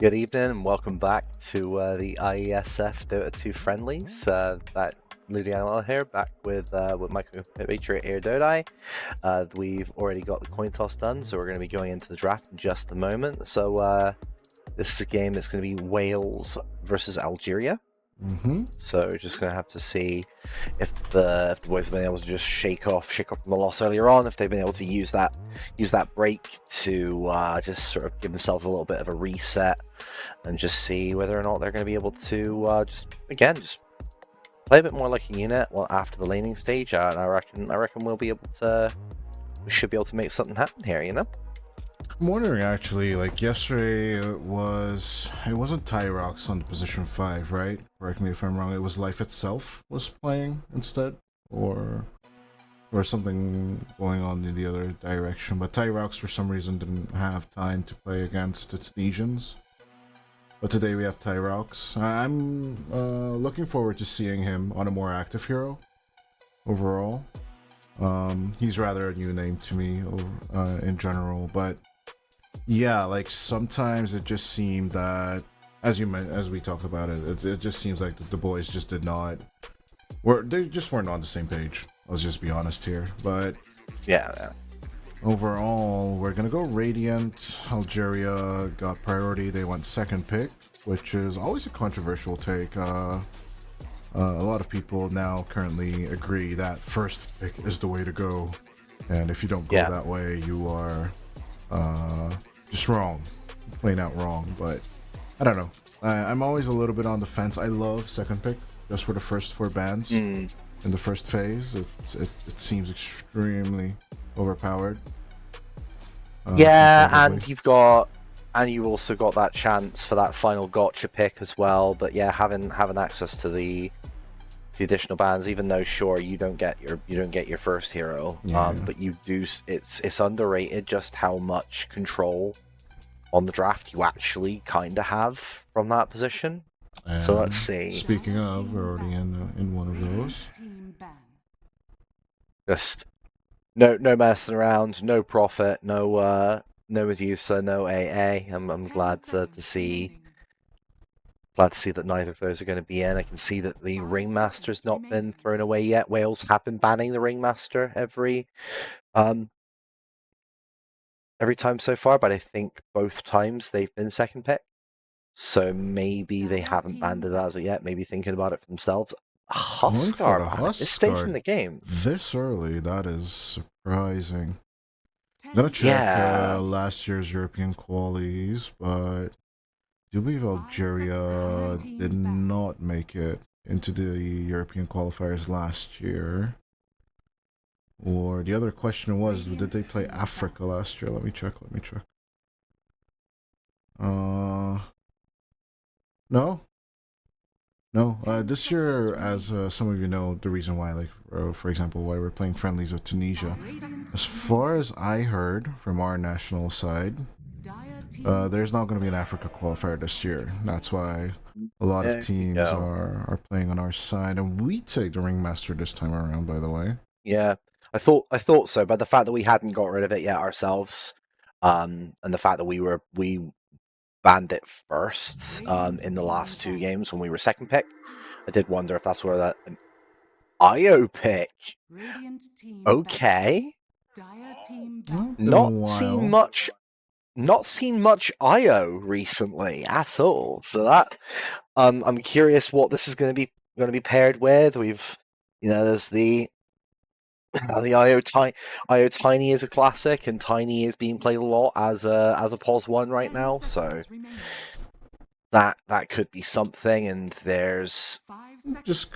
Good evening and welcome back to the IESF Dota 2 Friendlies. That Ludejano here, back with my compatriot here, doedie. We've already got the coin toss done, so we're going to be going into the draft in just a moment. So this is a game that's going to be Wales versus Algeria. So we're just going to have to see if the boys have been able to just shake off the loss earlier on, if they've been able to use that break to just sort of give themselves a little bit of a reset, and just see whether or not they're going to be able to just play a bit more like a unit. Well, after the laning stage, and I reckon we should be able to make something happen here. I'm wondering actually, like yesterday it wasn't Tyrox on the position 5, right? Correct me if I'm wrong, it was Life itself was playing instead, or something going on in the other direction, but Tyrox for some reason didn't have time to play against the Tunisians. But today we have Tyrox. I'm looking forward to seeing him on a more active hero overall. He's rather a new name to me in general, but yeah, like sometimes it just seemed that, as we talked about it just seems like the boys just they just weren't on the same page. Let's just be honest here. But Yeah. overall, we're gonna go Radiant. Algeria got priority. They went second pick, which is always a controversial take. A lot of people now currently agree that first pick is the way to go, and if you don't go that way, you are just wrong, plain out wrong. But I don't know. I'm always a little bit on the fence. I love second pick just for the first 4 bans in the first phase. It seems extremely overpowered. And you've also got that chance for that final gotcha pick as well. But yeah, having access to the additional bans, even though sure you don't get your first hero, but you do. It's underrated just how much control on the draft you actually kind of have from that position. And so let's see. Speaking of, we're already in one of those. Just no messing around, no profit, no Medusa, no AA. I'm glad to see that neither of those are going to be in. I can see that the Ringmaster's not been thrown away yet. Wales have been banning the Ringmaster every time so far, but I think both times they've been second pick. So maybe they haven't banned it as of yet. Maybe thinking about it for themselves. Huskar at this stage in the game. This early, that is surprising. I'm gonna check last year's European qualies, but I do believe Algeria did not make it into the European qualifiers last year. Or the other question was, did they play Africa last year? Let me check. No. This year, as some of you know, the reason why, like, for example, why we're playing friendlies with Tunisia. As far as I heard from our national side, there's not going to be an Africa qualifier this year. That's why a lot of teams are playing on our side, and we take the Ringmaster this time around, by the way. Yeah, I thought so, but the fact that we hadn't got rid of it yet ourselves, and the fact that we banned it first in the last 2 games when we were second pick, I did wonder if that's where that IO pick. Okay. Not seen much IO recently at all. So that I'm curious what this is going to be paired with. There's the IO Tiny is a classic, and Tiny is being played a lot as a POS 1 right now, so that could be something. And there's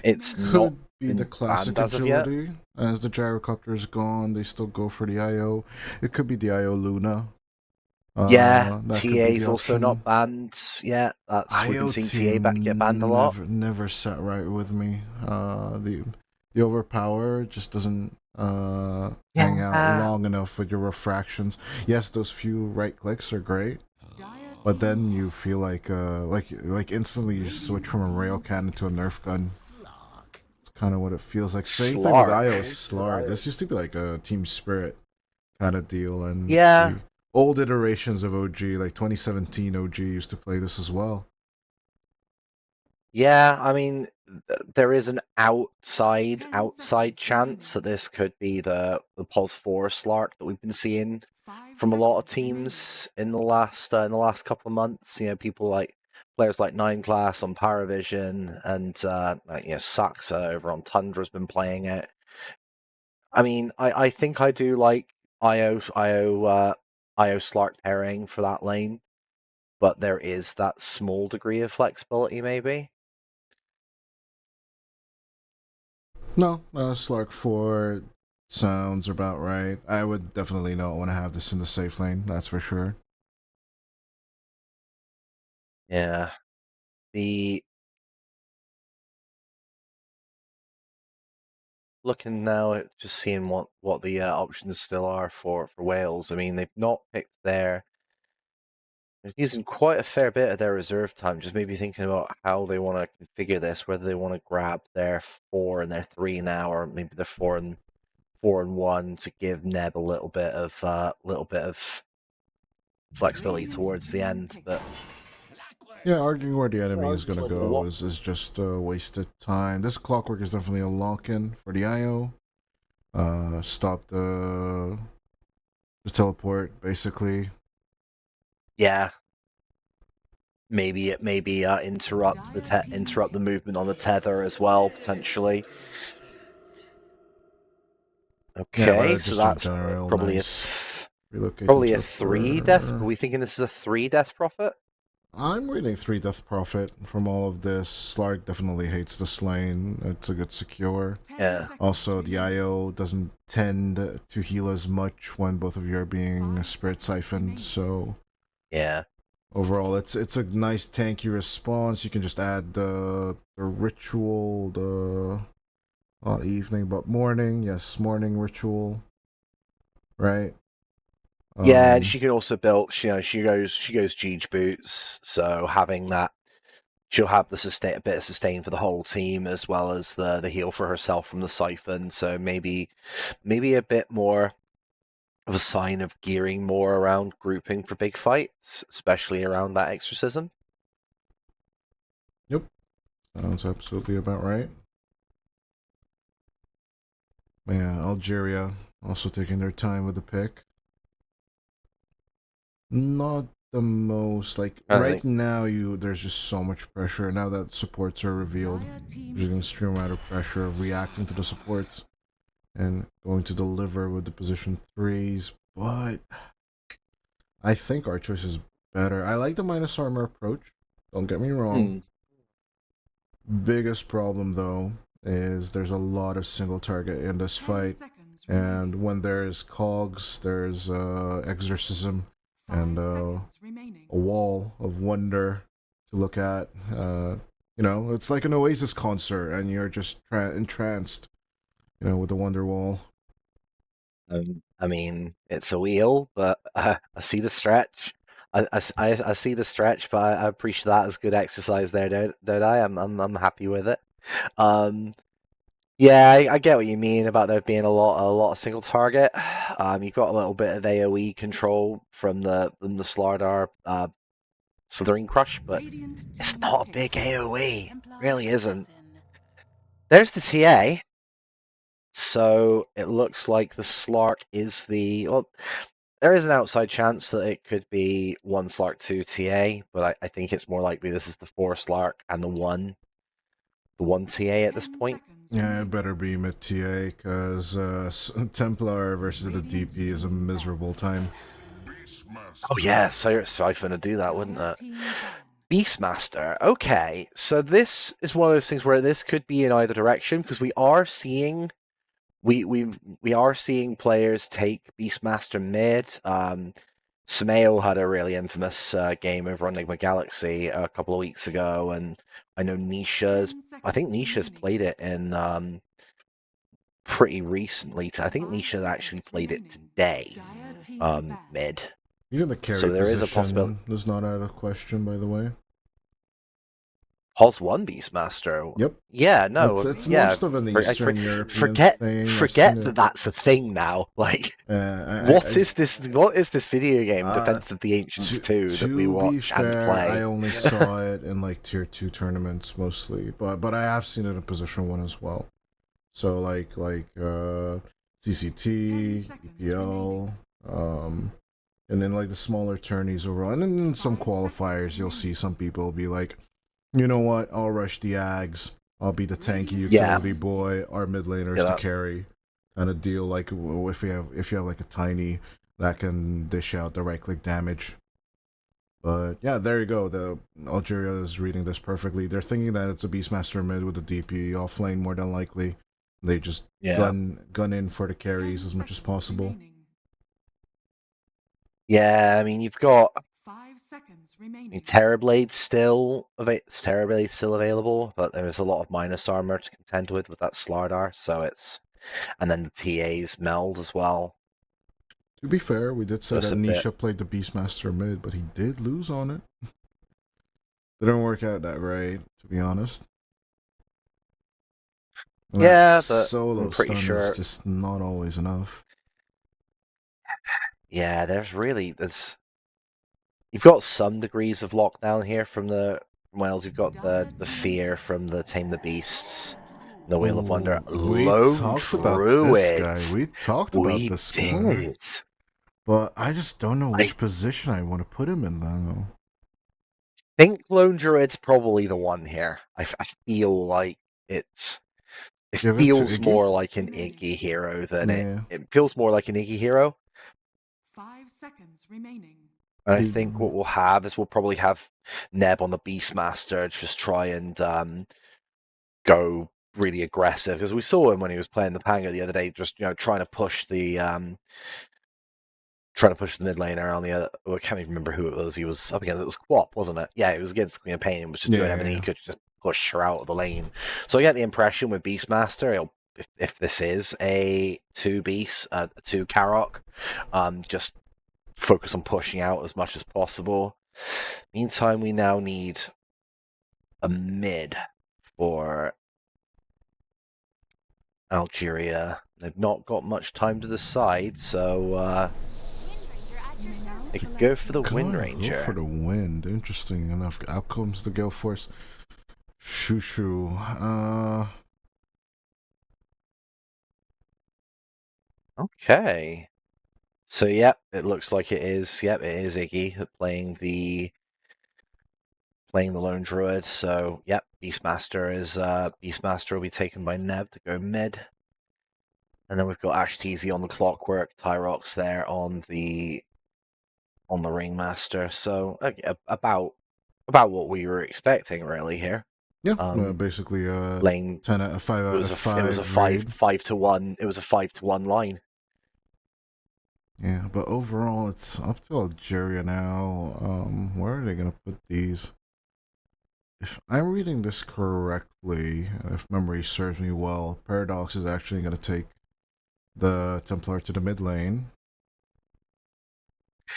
it's not be the classic agility. As the gyrocopter is gone, they still go for the IO. It could be the IO Luna. TA's also not banned yet. We've been seeing TA get banned a lot. Never sat right with me. The overpower just doesn't hang out long enough with your refractions. Yes, those few right clicks are great, but then you feel like instantly you switch from a rail cannon to a nerf gun. It's kind of what it feels like. Same thing with IO Slark. This used to be like a Team Spirit kind of deal, and old iterations of OG, like 2017 OG used to play this as well. Yeah, I mean, there is an outside 10 outside seconds chance that remaining. this could be the Pos 4 Slark that we've been seeing 5 from a lot of seconds remaining. teams in the last couple of months. You know, people like players like Nine Class on Paravision and like, you know, Saxa over on Tundra's been playing it. I mean, I think I do like IO Slark pairing for that lane, but there is that small degree of flexibility maybe. No, Slark 4 sounds about right. I would definitely not want to have this in the safe lane, that's for sure. Yeah. The looking now at just seeing what the options still are for Wales. I mean, they've not picked they're using quite a fair bit of their reserve time. Just maybe thinking about how they want to configure this, whether they want to grab their 4 and their 3 now, or maybe their 4 and 1 to give Neb a little bit of flexibility Radiant towards the team end. pick. But Yeah, arguing where the enemy is gonna arguing go is just wasted time. This clockwork is definitely a lock-in for the IO. Stop the teleport, basically. yeah, maybe Dire team interrupt the pick. movement on the tether as well potentially. Yeah, but Okay, I so just don't that's generate probably nice. Relocate probably into a the three death. Are core. we thinking this is a 3 death profit? I'm reading 3 Death Prophet from all of this. Slark definitely hates this lane. It's a good secure. 10 Yeah, seconds Also, the remaining. IO doesn't tend to heal as much when both of you are being 5 spirit seconds siphoned, remaining. so yeah, overall it's a nice tanky response. You can just add the ritual, the not evening but morning, yes, morning ritual, right? yeah. And Um she can also build. You know, she goes Jeej boots. So having that, she'll have the sustain a bit of sustain for the whole team as well as the heal for herself from the siphon. So maybe a bit more of a sign of gearing more around grouping for big fights, especially around that exorcism. yep, sounds absolutely about right. Yeah, Algeria also taking their time with the pick. Not the most like I right think. now. You there's just so much pressure now that supports are revealed. Dire team There's an pick. extreme amount of pressure of reacting to the supports and going to deliver with the position threes. But I think our choice is better. I like the minus armor approach. Don't get me wrong. Hmm. Biggest problem though is there's a lot of single target in this 10 fight, seconds and remaining. when there's cogs, there's exorcism and 5 seconds remaining. a wall of wonder to look at. It's like an Oasis concert, and you're just entranced, with the wonder wall. I mean, it's a wheel, but I see the stretch. I see the stretch, but I appreciate that as good exercise there, don't I? I'm happy with it. Um, yeah, I get what you mean about there being a lot of single target. You've got a little bit of AOE control from the Slardar Slithering Crush, but Radiant it's team not a pick. big AOE. Templar Really isn't. assassin. There's the TA. So it looks like the Slark is well, there is an outside chance that it could be one Slark, two TA, but I think it's more likely this is the 4 Slark and the one TA at this 10 point. seconds Yeah, it remaining. better be mid TA because Templar versus the Radiant DP is a team ban. miserable time. Oh yeah, so I'm gonna do that, wouldn't Dire it? team ban. Beastmaster. Okay, so this is one of those things where this could be in either direction because we are seeing players take Beastmaster mid. Smail had a really infamous game over on Enigma Galaxy a couple of weeks ago, and I know 10 I think seconds Nisha's remaining. played it in pretty recently. I think 5 Nisha actually seconds played it remaining. today, Dire team ban. mid. Even the So carry there is a possibility. position is not out of question, by the way. Pos one Beastmaster. Yep. Yeah, no, It's yeah. most of an For- I Eastern European forget thing. I've seen forget it. that that's a thing now. Like, I what is this? What is this video game, uh, Defense of the Ancients to 2, that we be watch and fair, I play? only saw it in like tier 2 tournaments mostly, but I have seen it in position 1 as well. So like CCT, 10 seconds EPL, and then like the smaller tourneys overall, and then in some 5 seconds qualifiers you'll remaining. see some people be like, you know what, I'll rush the Ags, I'll be the tanky Yeah. utility boy, our mid laner's Yeah, the that- carry, kind of deal. Like if you have like a tiny that can dish out the right click damage. But yeah, there you go. The Algeria is reading this perfectly. They're thinking that it's a Beastmaster mid with a DP off lane more than likely. They just Yeah. gun in for the carries 10 as much as seconds possible. remaining. Yeah, I mean, you've got 5 seconds remaining. Terrorblade Terrorblade's still available, but there's a lot of minus armor to contend with that Slardar, so it's, and then the TA's meld as well. To be fair, we did say Just that a bit. Nisha played the Beastmaster mid, but he did lose on it. Didn't work out that right, to be honest. And Yeah, that but solo I'm pretty stun sure. is just not always enough. Yeah, there's. You've got some degrees of lockdown here from the Wales. You've got the fear from the Tame the Beasts, the Wheel of Wonder. We Lone talked about this guy. Druids. We talked about We this guy. did. But I just don't know which I position I want to put him in, though. think Lone Druid's probably the one here. I feel like it Give it to feels Iggy? more like an Iggy hero than Yeah. it feels more like an Iggy hero. 5 seconds remaining. And I He- think what we'll have is we'll probably have Neb on the Beastmaster just try and go really aggressive, because we saw him when he was playing the Panga the other day, just trying to push the mid laner on the other. I can't even remember who it was. He was up against. It was Quap, wasn't it? Yeah, it was against Queen of Pain and was just doing Yeah, everything yeah. he could to just push her out of the lane. So I get the impression with Beastmaster, if this is a 2 Beast, a 2 Karok, just focus on pushing out as much as possible. Meantime, we now need a mid for Algeria. They've not got much time to decide, so they could go for the Wind Go Ranger. for the wind. Interesting enough. Out comes the Gale Force. Shoo. Okay. So yep, it looks like it is. Yep, it is Iggy playing the Lone Druid. So yep, Beastmaster will be taken by Neb to go mid. And then we've got Ash Teasy on the Clockwork, Tyrox there on the Ringmaster. So about what we were expecting really here. Yeah, basically Lane 10 out of 5 out of 5. it was a 5-to-1. It was a 5-to-1 line. Yeah, but overall it's up to Algeria now. Where are they gonna put these? If I'm reading this correctly, if memory serves me well, Paradox is actually gonna take the Templar to the mid lane.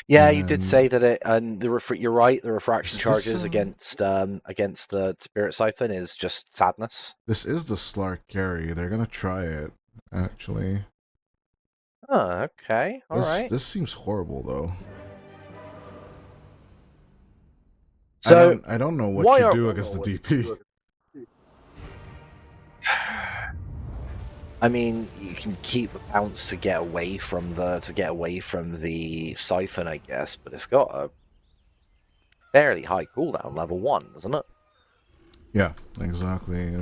Yeah, you did And say that it, and you're right. The refraction Is this, charges against the Spirit Siphon is just sadness. this is the Slark carry. They're gonna try it, actually. Oh, okay, all right. This seems horrible though. So I don't know why what you are- do against the DP. I mean, you can keep the bounce to get away from the Siphon, I guess, but it's got a fairly high cooldown, level 1, doesn't it? Yeah, exactly.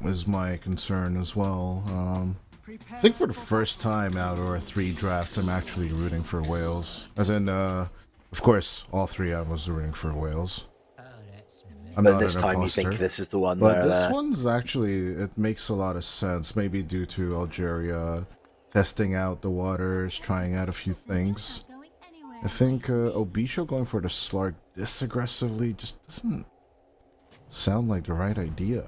Is my concern as well. I think for the first time out of our 3 drafts, I'm actually rooting for Wales. As in, of course, all 3 I was rooting for Wales. I'm But not this an time imposter. you think this is the one But where this one's actually, it makes a lot of sense. Maybe due to Algeria testing out the waters, trying out a few things. I think Obisho going for the Slark this aggressively just doesn't sound like the right idea.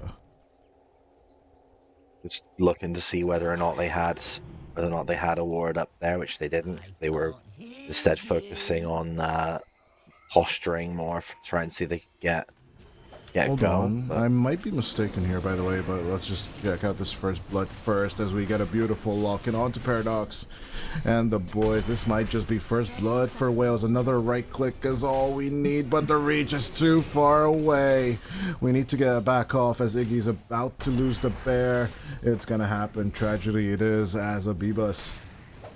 just looking to see whether or not they had a ward up there, which they didn't. They were instead focusing on posturing more, trying to see if they could get get Hold going. on. But... I might be mistaken here, by the way, but let's just check out this first blood first as we get a beautiful lock-in onto Paradox. And the boys, this might just be first blood for Wales. Another right click is all we need, but the reach is too far away. We need to get back off as Iggy's about to lose the bear. It's gonna happen. Tragedy it is, as Abibus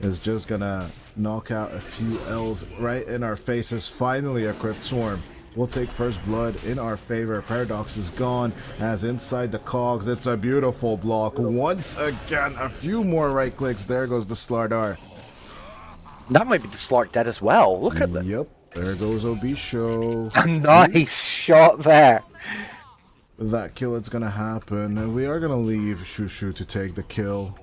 is just gonna knock out a few L's right in our faces. Finally a Crypt Swarm. We'll take first blood in our favor. Paradox is gone as inside the cogs. It's a beautiful block. Once again, a few more right clicks. There goes the Slardar. That might be the Slark dead as well. Look at that. Yep, there goes Obisho. A nice shot there. With that kill, it's gonna happen. And we are gonna leave Shushu to take the kill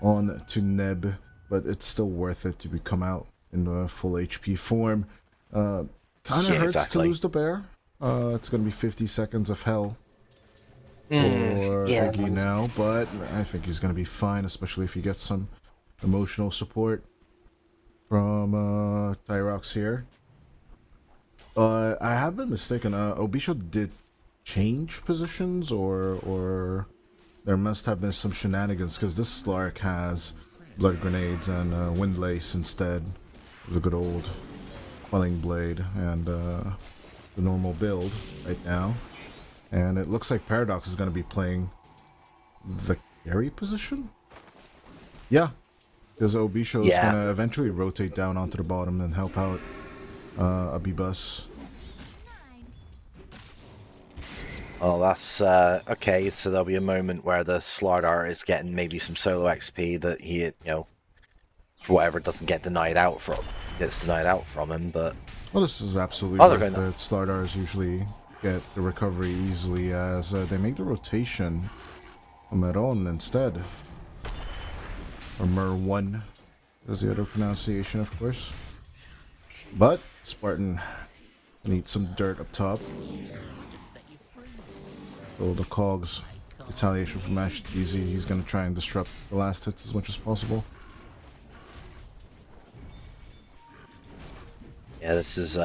on to Neb, but it's still worth it to come out in the full HP form. Kind of hurts to lose the bear. It's going to be 50 seconds of hell for Iggy now, but I think he's going to be fine, especially if he gets some emotional support from Tyrox here. I have been mistaken. Obisho did change positions, or there must have been some shenanigans, because this Slark has blood grenades and windlace instead of the good old Quelling Blade and the normal build right now. And it looks like Paradox is going to be playing the carry position? Yeah, because Obisho is going to eventually rotate down onto the bottom and help out Abibus. Oh, that's okay. So there'll be a moment where the Slardar is getting maybe some solo XP that he, you know, for whatever doesn't get denied out from. Gets denied out from him, but well, this is absolutely worth it. Slardars usually get the recovery easily as they make the rotation on Meron instead. Or Mer1 is the other pronunciation, of course. But Spartan needs some dirt up top. So the Cogs retaliation from Ash easy. He's going to try and disrupt the last hits as much as possible. Yeah, this is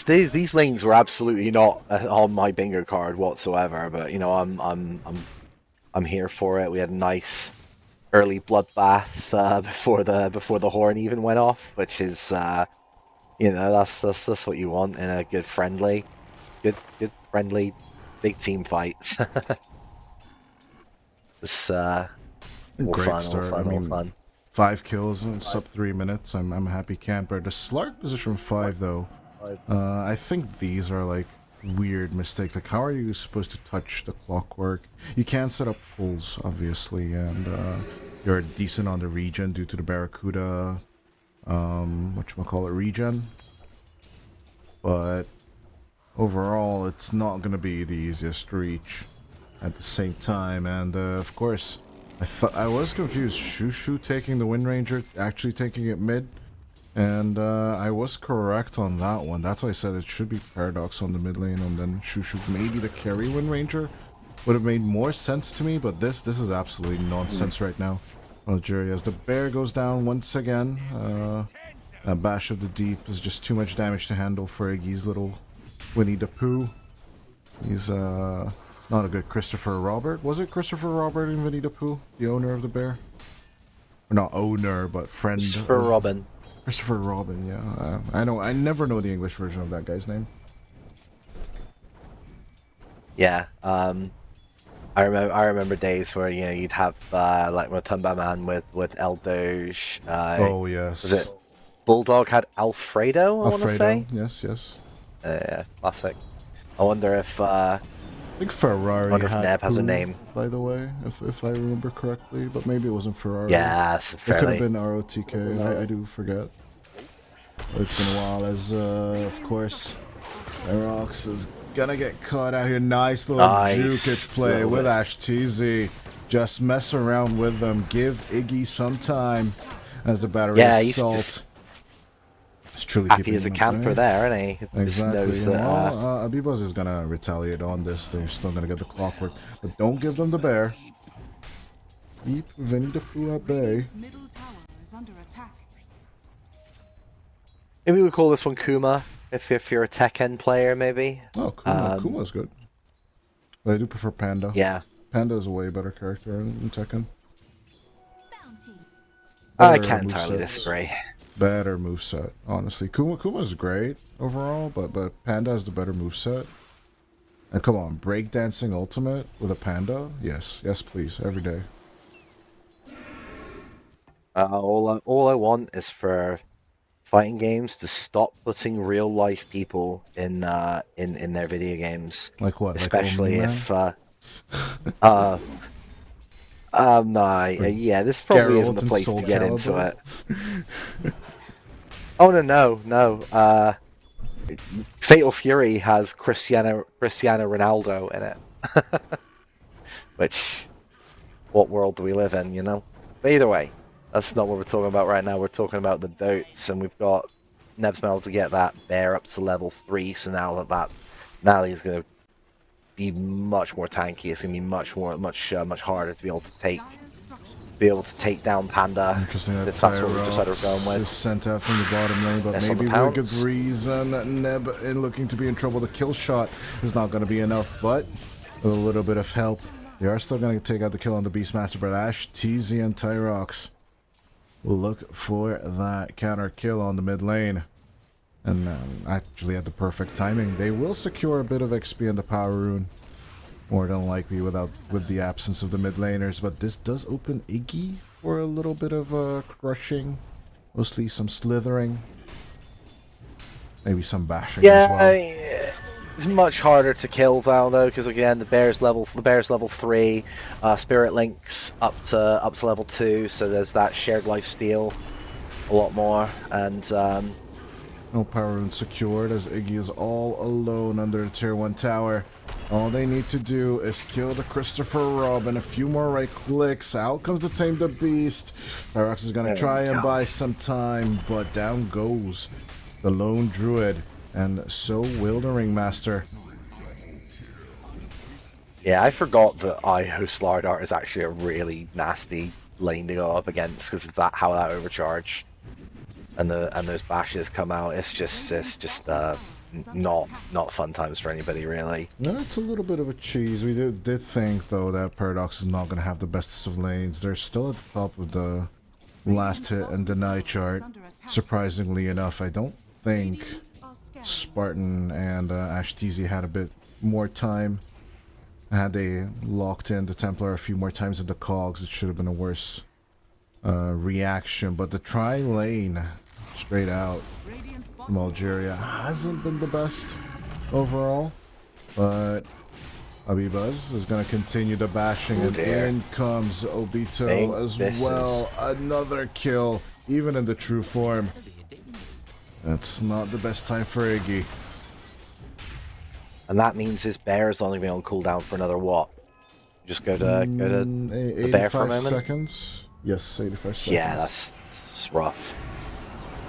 these lanes were absolutely not on my bingo card whatsoever. But you know, I'm here for it. We had a nice early bloodbath before the horn even went off, which is you know, that's what you want in a good friendly, big team fight. It's great start. I mean, fun. 5 kills in sub 3 minutes. I'm a happy camper. The Slark position 5 though. I think these are like weird mistakes. Like, how are you supposed to touch the clockwork? You can set up pulls, obviously, and you're decent on the regen due to the Barracuda whatchamacallit regen. But overall, it's not gonna be the easiest to reach at the same time, and of course, I was confused. Shushu taking the Wind Ranger, actually taking it mid, and I was correct on that one. That's why I said it should be Paradox on the mid lane, and then Shushu maybe the carry Wind Ranger would have made more sense to me. But this is absolutely nonsense right now. Algeria, as the bear goes down once again. A Bash of the Deep is just too much damage to handle for Iggy's little Winnie the Pooh. He's not a good Christopher Robert. Was it Christopher Robert in Winnie the Pooh, the owner of the bear? Or not owner, but friend. Christopher Robin. Christopher Robin, yeah. I never know the English version of that guy's name. Yeah, I remember days where, you know, you'd have like Rotunda Man with El Doge. Oh yes. Was it Bulldog had Alfredo? I want to say. Yes. Yeah, classic. I wonder if I think Ferrari had Neb has a name. By the way, if I remember correctly, but maybe it wasn't Ferrari. Yeah, it could have been ROTK. I do forget. But it's been a while. As of course, Aerox is gonna get caught out here. Nice little juke it play with Ash TZ. Just mess around with them. Give Iggy some time as the battery assault. It's truly happy as a camper there, isn't he? Exactly. Just knows that, Abibus is gonna retaliate on this. They're still gonna get the clockwork, but don't give them the bear. Keep Winnie the Pooh at bay. Middle tower is under attack. Maybe we call this one Kuma, if you're a Tekken player, maybe. Oh, Kuma's good. But I do prefer Panda. Yeah. Panda is a way better character in Tekken. I Better can't entirely movesets. disagree. Better moveset, honestly. Kuma's great overall, but Panda has the better moveset. And come on, breakdancing ultimate with a panda? Yes, yes, please, every day. All I want is for fighting games to stop putting real life people in their video games, Like what? Like especially Omni-Man? if no, Like yeah, this probably isn't Geralt the and place Soul to get into Calibur? it. Oh no. Fatal Fury has Cristiano Ronaldo in it. Which, what world do we live in, you know? But either way, that's not what we're talking about right now. We're talking about the Dotes, and we've got Neb's been able to get that bear up to level 3. So now he's going to be much more tanky. It's going to be much harder to be able to take down Panda. Interesting that If that's what we decided we're going Tyrox is with. sent out from the bottom lane, but Yes, on the maybe with a good pounce. reason. Neb in looking to be in trouble. The kill shot is not going to be enough, but with a little bit of help, they are still going to take out the kill on the Beastmaster. But Ash, TZ, and Tyrox will look for that counter kill on the mid lane. And actually at the perfect timing, they will secure a bit of XP in the power rune. More than likely with the absence of the mid laners, but this does open Iggy for a little bit of crushing, mostly some slithering, maybe some bashing as well. It's much harder to kill now though, because again the bear's level 3, Spirit Links up to level 2, so there's that shared life steal a lot more, and No power rune secured as Iggy is all alone under the tier 1 tower. All they need to do is kill the Christopher Robin. A few more right clicks. Out comes the Tame the Beast. Tyrox is going to try and buy some time, but down goes the lone druid. And so will the Ringmaster. yeah, I forgot that Iho Slardart is actually a really nasty lane to go up against because of how that overcharge and those bashes come out. It's just not fun times for anybody really. That's a little bit of a cheese. We did think though that Paradox is not going to have the bestest of lanes. They're still at the top of the last hit and deny chart. Surprisingly enough, I don't think Spartan and Ash TZ had a bit more time. Had they locked in the Templar a few more times in the cogs, it should have been a worse reaction. But the tri-lane straight out from Algeria hasn't been the best overall. But Abibaz is going to continue the bashing, and in comes Obito as well. Another kill, even in the true form. That's not the best time for Iggy. And that means his bear is only going to be on cooldown for another what? Just go to the bear for a moment? Seconds. Yes, 85 seconds. Yeah, that's rough.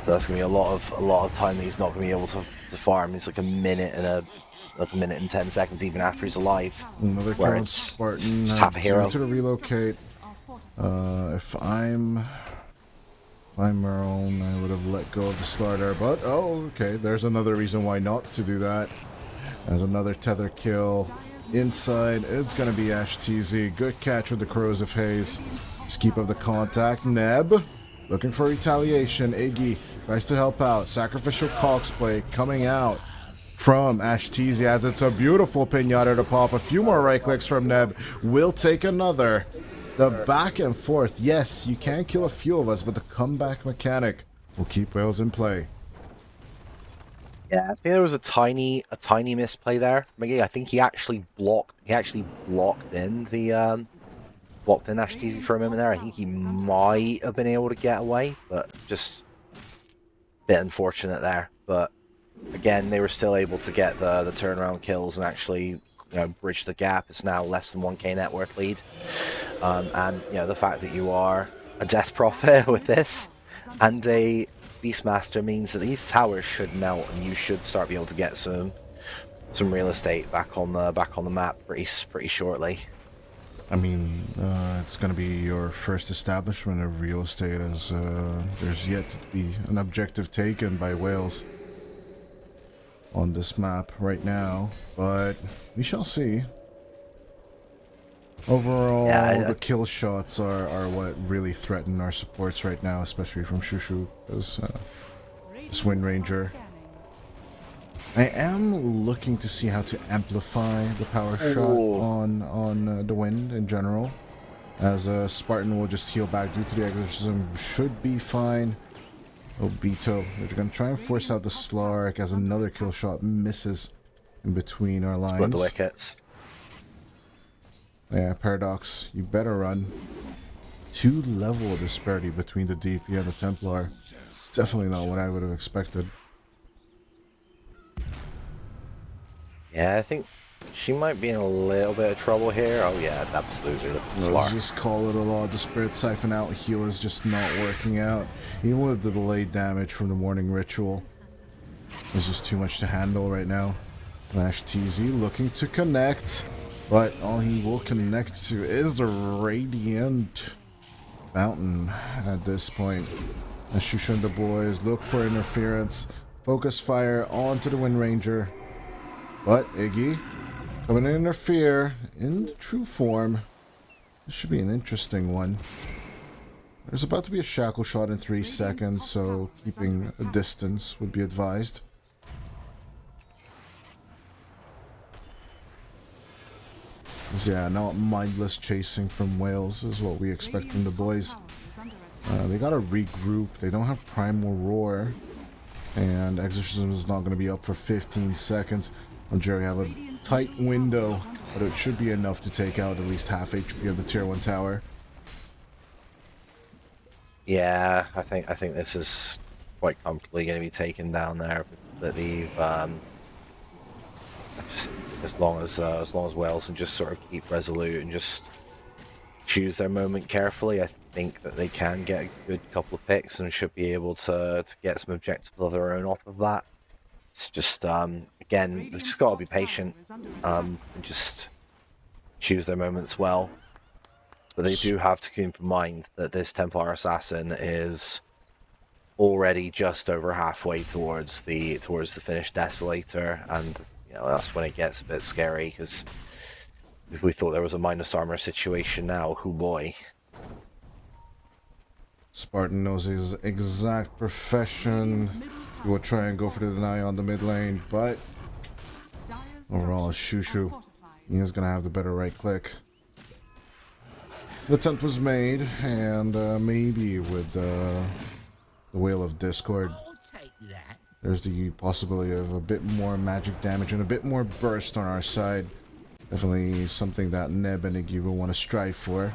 So that's gonna be a lot of time that he's not gonna be able to farm. It's like a minute and 10 seconds even after he's alive. Another kill on Spartan. Just half a hero. To relocate. If I'm Merle, I would have let go of the starter, but oh, okay. There's another reason why not to do that. There's another tether kill inside. It's gonna be Ash TZ. Good catch with the Crows of Haze. Just keep up the contact. Neb looking for retaliation. Iggy tries to help out. Sacrificial Cox play coming out from Ash TZ as it's a beautiful pinata to pop. A few more right clicks from Neb. Will take another. The back and forth. Yes, you can kill a few of us, but the comeback mechanic will keep Wales in play. Yeah, I think there was a tiny misplay there. Mickey, I think he actually blocked in Ash TZ for a moment there. I think he might have been able to get away, but just a bit unfortunate there. But again, they were still able to get the turnaround kills and actually bridge the gap. It's now less than 1k net worth lead. And the fact that you are a Death Prophet with this and a Beastmaster means that these towers should melt and you should start being able to get some real estate back on the map pretty shortly. I mean, it's gonna be your first establishment of real estate, as there's yet to be an objective taken by Wales on this map right now, but we shall see. Overall, Yeah, the kill shots are what really threaten our supports right now, especially from Shushu, because this Wind Ranger. I am looking to see how to amplify the power shot on the Wind in general, as Spartan will just heal back due to the exorcism, should be fine. Obito, they're going to try and force out the Slark as another kill shot misses in between our lines. split the wickets. Yeah, Paradox, you better run. 2-level disparity between the DP and the Templar. Definitely not what I would have expected. Yeah, I think she might be in a little bit of trouble here. Oh yeah, absolutely. Let's just call it a law. The Spirit Siphon out heal is just not working out. Even with the delayed damage from the Morning Ritual, it's just too much to handle right now. Flash TZ looking to connect, but all he will connect to is the Radiant Fountain at this point. As Shushu and the boys look for interference, focus fire onto the Wind Ranger. But Iggy coming to interfere in the true form. This should be an interesting one. There's about to be a shackle shot in 3 seconds, so keeping a distance would be advised. Yeah, not mindless chasing from Wales is what we expect from the boys. They gotta regroup. They don't have Primal Roar, and Exorcism is not going to be up for 15 seconds. Algeria have a tight window, but it should be enough to take out at least half HP of the Tier 1 tower. Yeah, I think this is quite comfortably going to be taken down there. But they've just as long as Wales can just sort of keep resolute and just choose their moment carefully, I think that they can get a good couple of picks and should be able to get some objectives of their own off of that. It's just again, they've just got to be patient and just choose their moments well. But they do have to keep in mind that this Templar Assassin is already just over halfway towards the finished Desolator, and you know that's when it gets a bit scary, because if we thought there was a minus armor situation now, oh boy. Spartan knows his exact profession. He will try and go for the deny on the mid lane, but overall, Shushu, he is going to have the better right click. The attempt was made, and maybe with the Wheel of Discord, there's the possibility of a bit more magic damage and a bit more burst on our side. Definitely something that Neb and Iggy will want to strive for.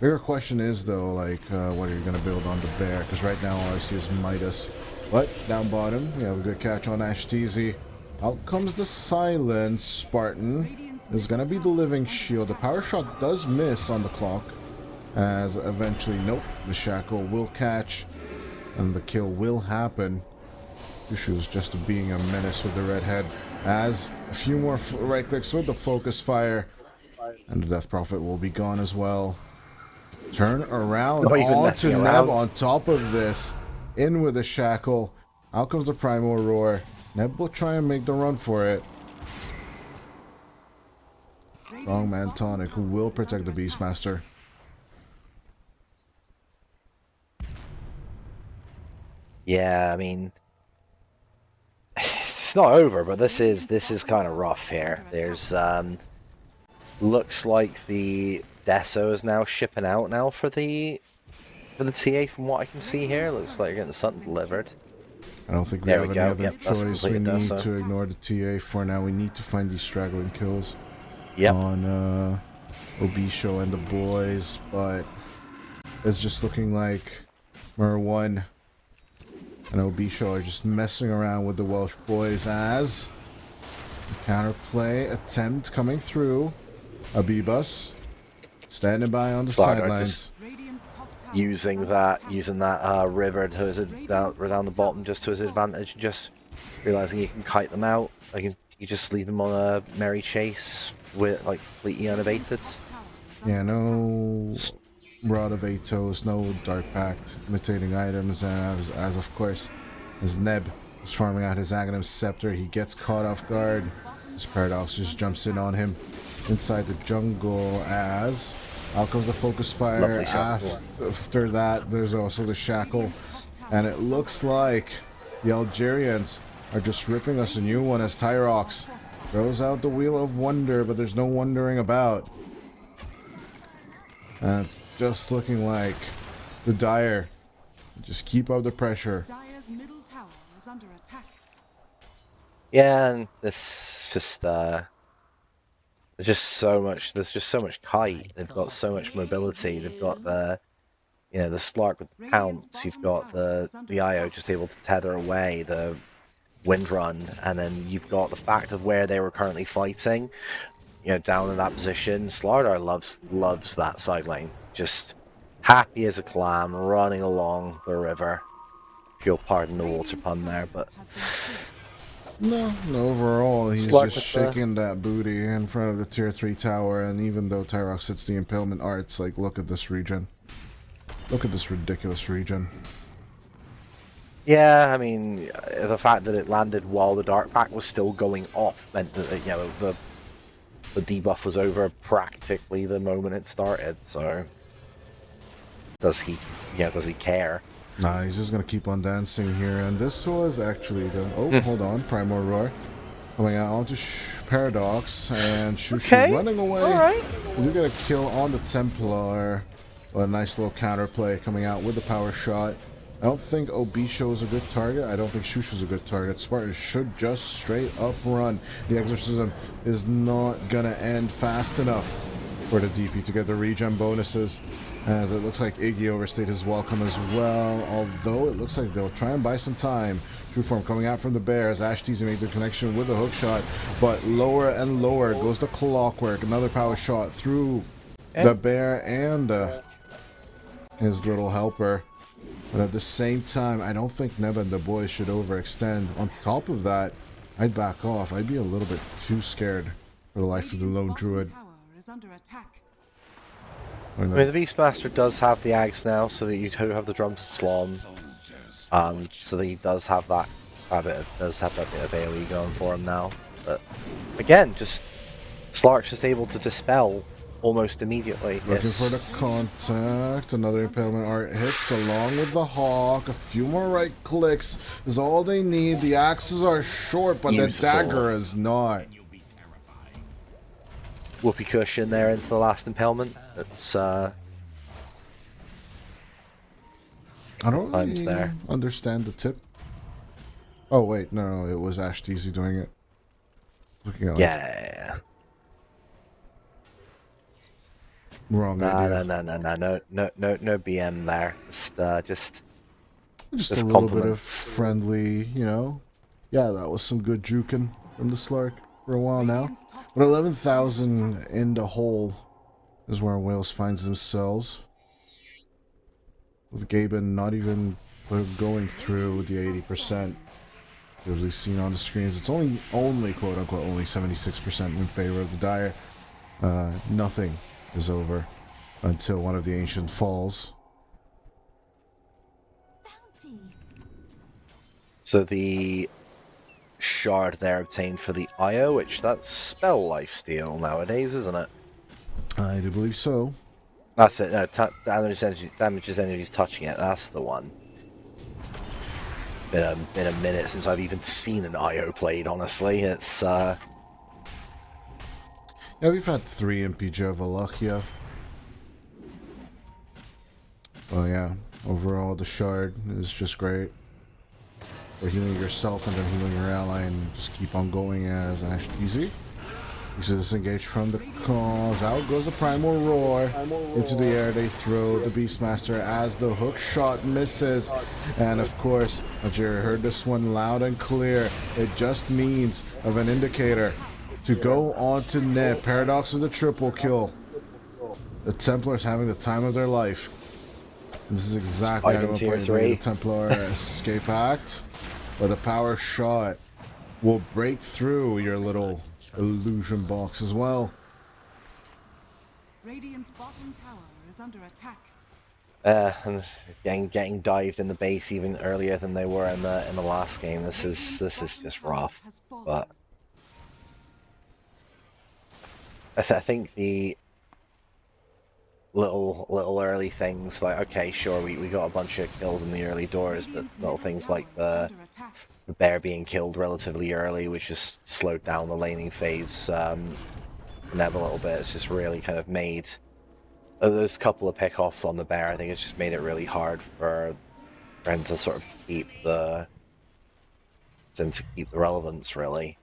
Bigger question is, though, like, what are you going to build on the bear? Because right now all I see is Midas. But down bottom, we have a good catch on Ash TZ. Out comes the silence. Spartan is going to be the living shield. The power shot does miss on the clock, as eventually, nope, the shackle will catch and the kill will happen. Shushu's just being a menace with the red head, as a few more right clicks with the focus fire, and the Death Prophet will be gone as well. Turn around onto Neb on top of this. In with the shackle. Out comes the Primal Roar. Neb will try and make the run for it. Strongman Tonic, who will protect the Beastmaster. Yeah, I mean, it's not over, but this is kind of rough here. There's looks like the Deso is now shipping out now for the TA. From what I can see here, looks like you're getting something delivered. I don't think we have any other choice. We need to ignore the TA for now. We need to find these straggling kills on Obisho and the boys, but it's just looking like Mer1 and Obisho are just messing around with the Welsh boys, as the counterplay attempt coming through. Abibus standing by on the sidelines, using that river to his down the bottom just to his advantage, just realizing you can kite them out. You just leave them on a merry chase with like completely unabated. Yeah, no Rod of Eight Toes, no Dark Pact, imitating items, and as of course, as Neb is farming out his Aghanim Scepter, he gets caught off guard. This Paradox just jumps in on him inside the jungle as out comes the Focus Fire. After that, there's also the Shackle, and it looks like the Algerians are just ripping us a new one as Tyrox throws out the Wheel of Wonder, but there's no wondering about. And it's just looking like the Dire just keep up the pressure. Dire's middle tower is under attack. Yeah, and this just there's just so much kite. They've got so much mobility. They've got the the Slark with the pounce. You've got the IO just able to tether away the wind run, and then you've got the fact of where they were currently fighting. Down in that position, Slardar loves that side lane. Just happy as a clam, running along the river. If you'll pardon the water pun there, but No, overall, he's Slark just with shaking that booty in front of the tier 3 tower, and even though Tyrox hits the Impalement Arts, like, look at this region. Look at this ridiculous region. yeah, I mean, the fact that it landed while the Dark Pact was still going off meant that the debuff was over practically the moment it started. So does he care? Nah, he's just gonna keep on dancing here, and this was actually the... Oh, hold on, Primal Roar. Coming out onto Paradox, and Shushu running away. Alright. We do get a kill on the Templar. But a nice little counterplay coming out with the power shot. I don't think Obisho is a good target. I don't think Shushu's a good target. Spartan should just straight up run. The Exorcism is not gonna end fast enough for the DP to get the regen bonuses, as it looks like Iggy overstayed his welcome as well, although it looks like they'll try and buy some time. True Form coming out from the Bears. Ashtizi made the connection with the hook shot, but lower and lower goes the Clockwork. Another power shot through the Bear and his little helper. But at the same time, I don't think Neb and the boys should overextend. On top of that, I'd back off. I'd be a little bit too scared for the life of the lone druid. Tower is under attack. I mean, the Beastmaster does have the Ags now, so that you do have the Drums of Slom. So that he does have that bit of AoE going for him now. But again, just Slark's just able to dispel almost immediately. Looking for the contact. Another Impalement Art hits along with the Hawk. A few more right clicks is all they need. The axes are short, but the dagger is not. Whoopee cushion there into the last impalement. It's I don't times really there. understand the tip. Oh wait, no, it was Ashtizi doing it. Looking at Yeah. wrong idea. No BM there. Just A little bit compliments. of friendly, Yeah, that was some good juking from the Slark for a while now. But 11,000 in the hole is where Wales finds themselves. With Gaben not even going through the 80%. Usually seen on the screens. It's only quote unquote only 76% in favor of the Dire. Nothing is over until one of the Ancient falls. So the shard there obtained for the IO, which that's spell lifesteal nowadays, isn't it? I do believe so. That's it. No, damages enemies touching it. That's the one. Been a minute since I've even seen an IO played. Honestly, it's Yeah, we've had 3 MPG of Wallachia. Oh yeah, overall the shard is just great. For healing yourself and then healing your ally and just keep on going as Ashtizi. You see disengage from the cause. Out goes the Primal Roar. Into the air they throw the Beastmaster as the hook shot misses. And of course, Algeria heard this one loud and clear. It just means of an indicator to go on to Neb. Paradox with the triple kill. The Templars having the time of their life. And this is exactly how I'm playing the Templar Escape Act. But the power shot will break through your little illusion box as well. Radiant's bottom tower is under attack. And getting dived in the base even earlier than they were in the last game. This is just rough. But I think the little early things like, okay, sure, we got a bunch of kills in the early doors, but little things like the bear being killed relatively early, which just slowed down the laning phase Neb a little bit. It's just really kind of made those couple of pickoffs on the bear. I think it's just made it really hard for him to sort of keep the relevance, really.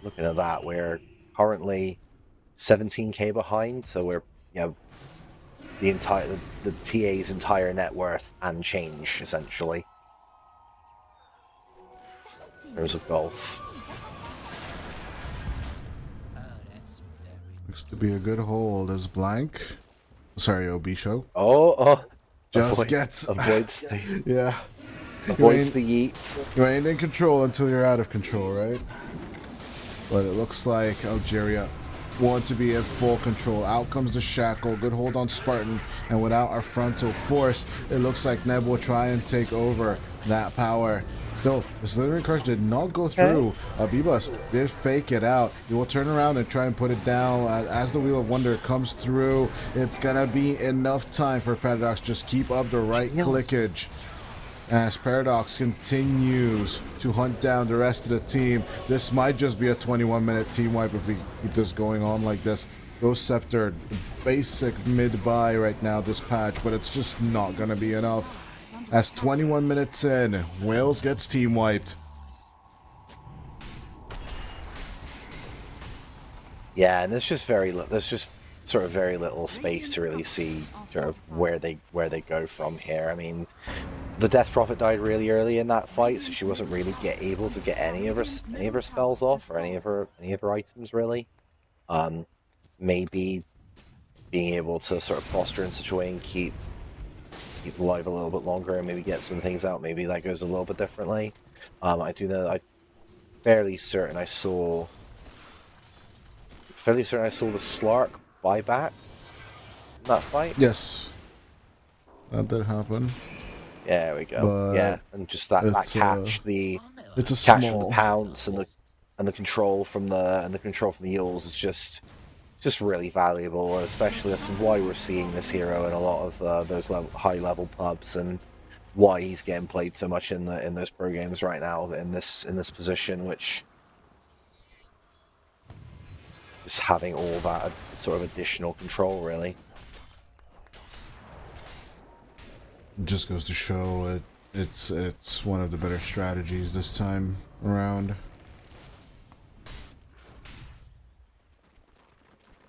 Looking at that, we're currently 17k behind, so we're the TA's entire net worth and change essentially in terms of golf. Looks to be a good hold as Blank. Sorry, OB show. Oh, Just gets avoids the yeah. avoids the yeet. You ain't in control until you're out of control, right? But it looks like Algeria want to be in full control. Out comes the shackle. Good hold on Spartan. And without our frontal force, it looks like Neb will try and take over that power. Still, the Slithering Crush did not go through. Bibas did fake it out. He will turn around and try and put it down. As the Wheel of Wonder comes through, it's going to be enough time for Paradox. Just keep up the right clickage. As Paradox continues to hunt down the rest of the team. This might just be a 21-minute team wipe if we keep this going on like this. Ghost Scepter, basic mid-buy right now this patch, but it's just not going to be enough. As 21 minutes in, Wales gets team wiped. Yeah, and there's just sort of very little space to really see sort of where they go from here. I mean, the Death Prophet died really early in that fight, so she wasn't really able to get any of her spells off or any of her items really. Maybe being able to sort of posture in such a way and keep alive a little bit longer and maybe get some things out, maybe that goes a little bit differently. I do know I'm fairly certain I saw the Slark buyback in that fight. Yes, that did happen. Yeah, there we go. But yeah, and just that catch, it's a catch small from the pounce and the control from the eels is just really valuable, especially that's why we're seeing this hero in a lot of those high level pubs, and why he's getting played so much in those pro games right now in this position, which just having all that sort of additional control really. It just goes to show it's one of the better strategies this time around.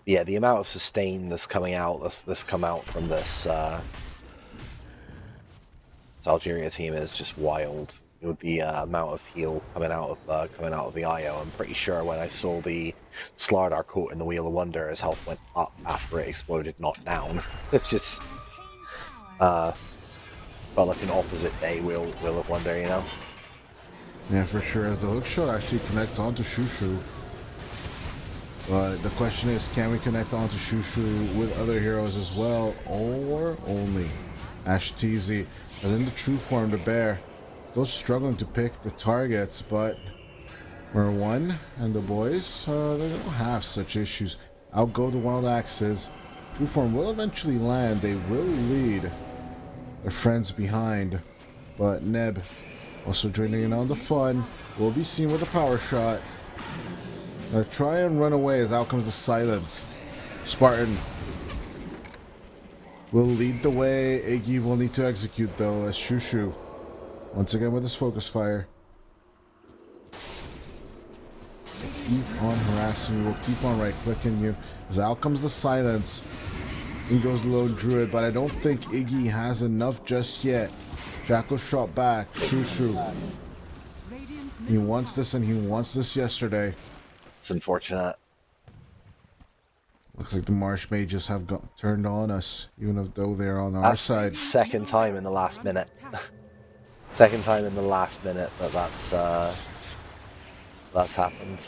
Yeah, the amount of sustain that's coming out, that's come out from this Algeria team is just wild. With the amount of heal coming out of the IO, I'm pretty sure when I saw the Slardar quote in the Wheel of Wonder, his health went up after it exploded, not down. It's just felt like an opposite day Wheel of Wonder, you know? Yeah, for sure. As the hook shot actually connects onto Shushu. But the question is, can we connect onto Shushu with other heroes as well, or only Ashtezi? And in the true form, the bear, still struggling to pick the targets, but Merwan and the boys, they don't have such issues. Out go the Wild Axes. True form will eventually land. They will lead their friends behind, but Neb also joining in on the fun. Will be seen with a power shot. Gonna try and run away as out comes the silence. Spartan will lead the way. Iggy will need to execute though, as Shushu once again with his focus fire. Keep on harassing you, we'll keep on right clicking you. As out comes the silence. In goes the Lone Druid, but I don't think Iggy has enough just yet. Jackal shot back. Shushu. He wants this, and he wants this yesterday. It's unfortunate. Looks like the Marsh Mages have turned on us, even though they're on our side. Second time in the last minute. Second time in the last minute that's that's happened.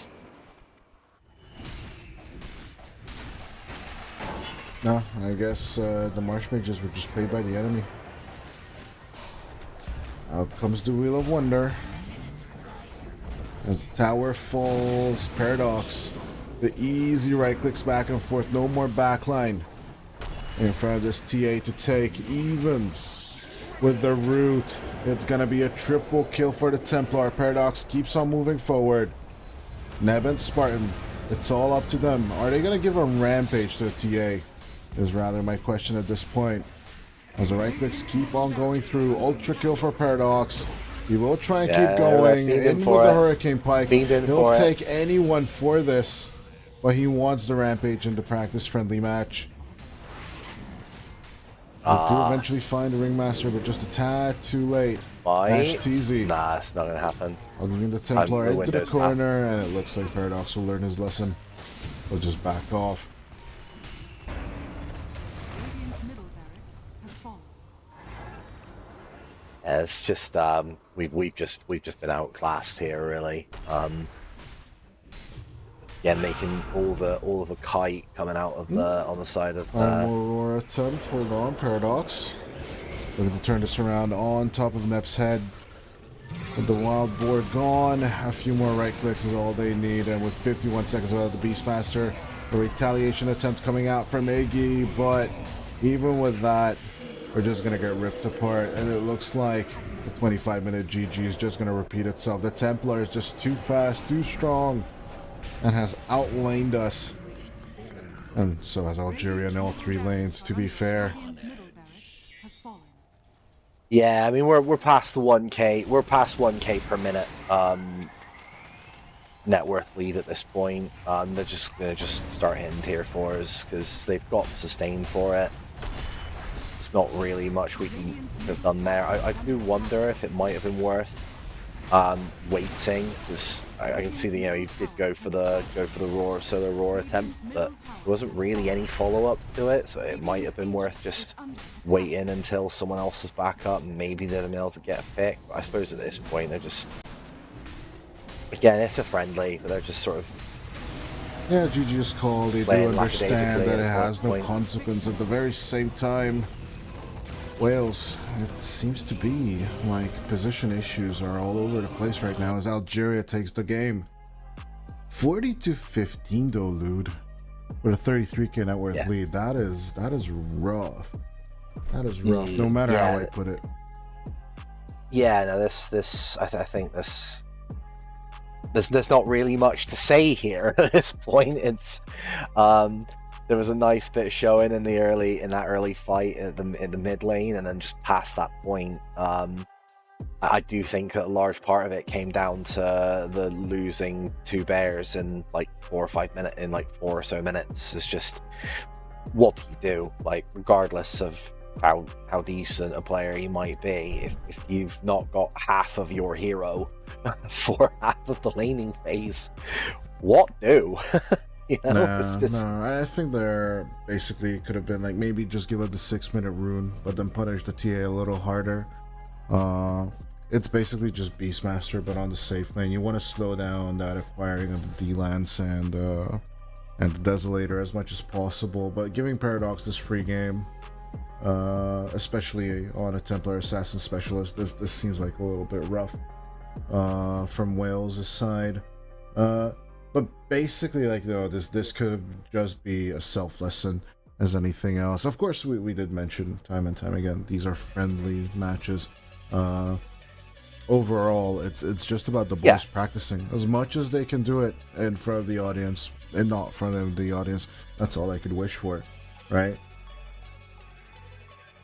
No, I guess the Marsh Mages were just played by the enemy. Out comes the Wheel of Wonder. As the tower falls, Paradox. The easy right clicks back and forth, no more backline in front of this TA to take. Even with the root, it's gonna be a triple kill for the Templar. Paradox keeps on moving forward. Neb and Spartan, it's all up to them. Are they gonna give a rampage to the TA? Is rather my question at this point. As the right clicks keep on going through, ultra kill for Paradox. He will try and keep going in with the Hurricane Pike. He'll take anyone for this, but he wants the rampage in the practice friendly match. They do eventually find the Ringmaster, but just a tad too late. Ash TZ. Nah, it's not gonna happen. Hugging the Templar into the corner, and it looks like Paradox will learn his lesson. He'll just back off. Yeah, it's just we've just been outclassed here, really. Yeah, making all of the kite coming out of the on the side of the Aurora attempt. Hold on, Paradox. Looking to turn this around on top of Nep's head. With the wild board gone, a few more right clicks is all they need, and with 51 seconds without the Beastmaster, a retaliation attempt coming out from Iggy, but even with that, we're just gonna get ripped apart, and it looks like the 25-minute GG is just gonna repeat itself. The Templar is just too fast, too strong, and has outlaned us. And so has Algeria in all three lanes, to be fair. Yeah, I mean we're past the 1k. We're past 1k per minute net worth lead at this point. They're just gonna start hitting tier 4s because they've got sustain for it. It's not really much we can have done there. I do wonder if it might have been worth waiting, because I can see that, you know, he did go for the roar solo roar attempt, but there wasn't really any follow up to it, so it might have been worth just waiting until someone else is back up and maybe they'd have been able to get a pick. But I suppose at this point they're just, again, it's a friendly, but they're just sort of, yeah, GG is called. They do understand that it has no consequence. At the very same time, Wales, it seems to be like position issues are all over the place right now as Algeria takes the game. 40-15 though, Lude, with a 33k net worth lead. That is rough. That is rough, no matter how I put it. Yeah, no, I think there's not really much to say here at this point. It's there was a nice bit of showing in that early fight in the mid lane, and then just past that point, I do think that a large part of it came down to the losing 2 bears in like 4 or 5 minutes, in like 4 or so minutes. It's just, what do you do? Like, regardless of how decent a player you might be, if you've not got half of your hero for half of the laning phase, what do? You know, it's just... No, I think there basically could have been like, maybe just give up the 6-minute rune, but then punish the TA a little harder. It's basically just Beastmaster, but on the safe lane. You want to slow down that acquiring of the D-Lance and the Desolator as much as possible, but giving Paradox this free game, especially on a Templar Assassin Specialist, this seems like a little bit rough from Wales' side. But basically, like, you know, this could just be a self-lesson as anything else. Of course, we did mention time and time again, these are friendly matches. Overall, it's just about the boys practicing as much as they can do it in front of the audience and not in front of the audience. That's all I could wish for, right?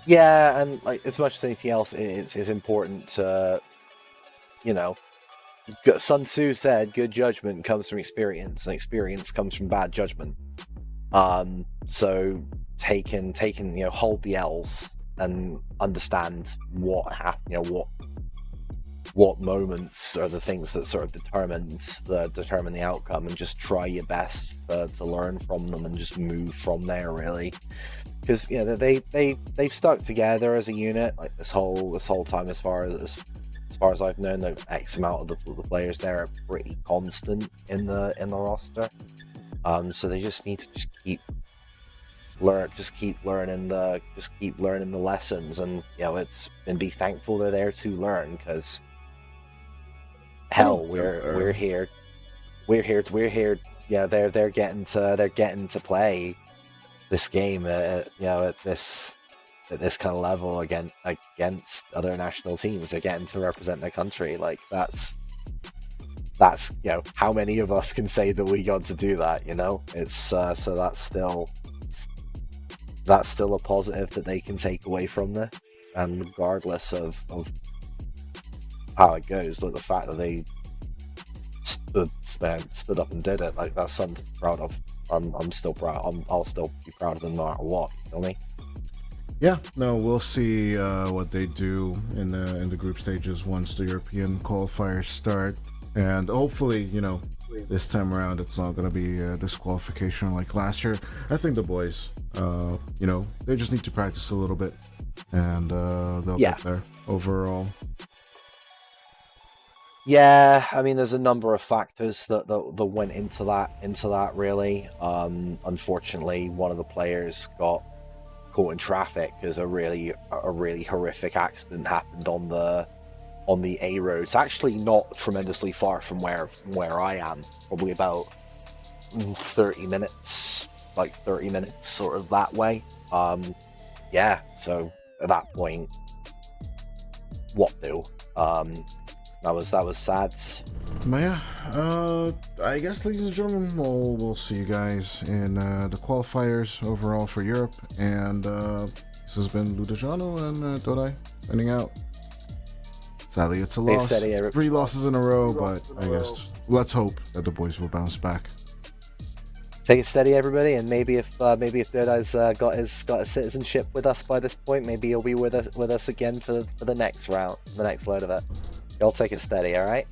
Yeah, and like, as much as anything else, it's important to, you know, Sun Tzu said, good judgment comes from experience, and experience comes from bad judgment. So taking, you know, hold the L's and understand what happened, you know, what moments are the things that sort of determine the outcome, and just try your best to learn from them and just move from there, really. Because, you know, they've stuck together as a unit, like this whole time, as far far as I've known, the X amount of the players there are pretty constant in the roster. So they just need to keep learning the lessons, and be thankful they're there to learn, because hell, we're here. Yeah, they're getting to play this game at this kind of level against other national teams. They're getting to represent their country. Like that's how many of us can say that we got to do that? It's so that's still a positive that they can take away from this, and regardless of how it goes, like the fact that they stood up and did it, like that's something to be proud of. I'm still proud. I'll still be proud of them no matter what. You know me? Yeah, no, we'll see what they do in the group stages once the European qualifiers start, and hopefully, this time around it's not going to be a disqualification like last year. I think the boys, they just need to practice a little bit, and they'll get there overall. Yeah, I mean, there's a number of factors that went into that really. Unfortunately, one of the players got caught in traffic because a really horrific accident happened on the A road. It's actually not tremendously far from where I am, probably about 30 minutes, sort of that way. Yeah, so at that point, what do? That was sad. But yeah, I guess, ladies and gentlemen, we'll see you guys in the qualifiers overall for Europe. And this has been Ludejano and doedie signing out. Sadly, it's a loss. 3 losses in a row, but I guess let's hope that the boys will bounce back. Take it steady, everybody, and maybe if doedie's got his citizenship with us by this point, maybe he'll be with us again for the next round, the next load of it. Y'all take it steady, all right?